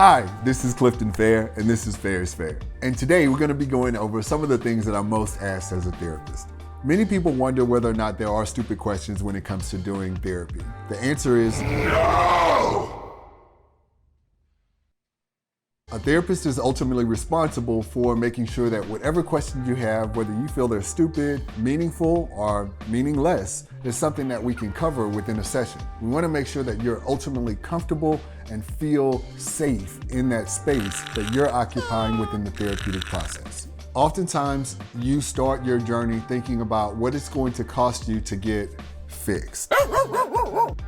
Hi, this is Klifton Fehr, and this is Fair is Fair. And today we're going to be going over some of the things that I'm most asked as a therapist. Many people wonder whether or not there are stupid questions when it comes to doing therapy. The answer is no! A therapist is ultimately responsible for making sure that whatever questions you have, whether you feel they're stupid, meaningful, or meaningless, is something that we can cover within a session. We want to make sure that you're ultimately comfortable and feel safe in that space that you're occupying within the therapeutic process. Oftentimes, you start your journey thinking about what it's going to cost you to get fixed.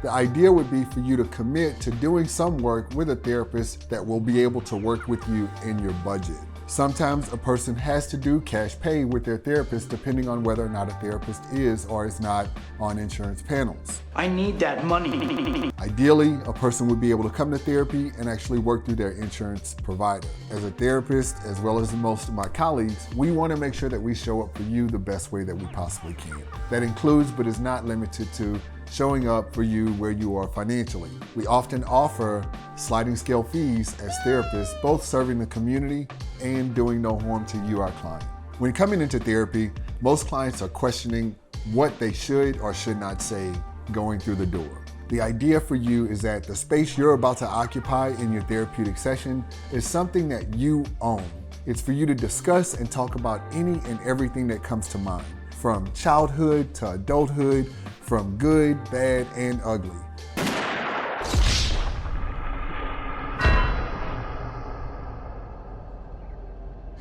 The idea would be for you to commit to doing some work with a therapist that will be able to work with you in your budget. Sometimes a person has to do cash pay with their therapist depending on whether or not a therapist is or is not on insurance panels. I need that money. Ideally, a person would be able to come to therapy and actually work through their insurance provider. As a therapist, as well as most of my colleagues, we want to make sure that we show up for you the best way that we possibly can. That includes, but is not limited to, showing up for you where you are financially. We often offer sliding scale fees as therapists, both serving the community and doing no harm to you, our client. When coming into therapy, most clients are questioning what they should or should not say going through the door. The idea for you is that the space you're about to occupy in your therapeutic session is something that you own. It's for you to discuss and talk about any and everything that comes to mind, from childhood to adulthood, from good, bad, and ugly.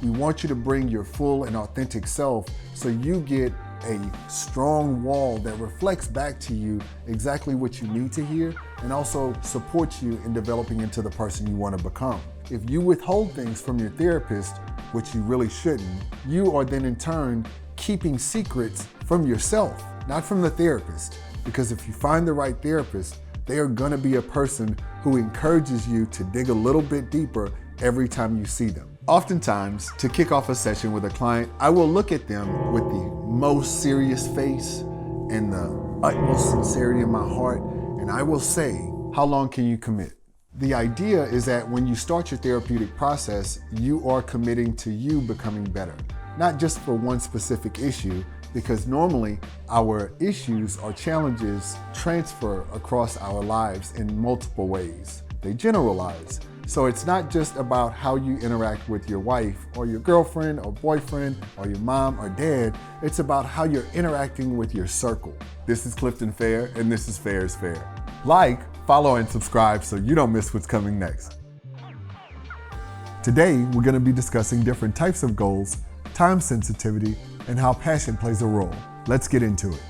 We want you to bring your full and authentic self so you get a strong wall that reflects back to you exactly what you need to hear and also supports you in developing into the person you want to become. If you withhold things from your therapist, which you really shouldn't, you are then in turn keeping secrets from yourself, not from the therapist. Because if you find the right therapist, they are gonna be a person who encourages you to dig a little bit deeper every time you see them. Oftentimes, to kick off a session with a client, I will look at them with the most serious face and the utmost sincerity in my heart, and I will say, how long can you commit? The idea is that when you start your therapeutic process, you are committing to you becoming better, not just for one specific issue, because normally our issues or challenges transfer across our lives in multiple ways. They generalize. So it's not just about how you interact with your wife or your girlfriend or boyfriend or your mom or dad. It's about how you're interacting with your circle. This is Klifton Fehr, and this is Fair is Fair. Like, follow, and subscribe so you don't miss what's coming next. Today, we're going to be discussing different types of goals, time sensitivity, and how passion plays a role. Let's get into it.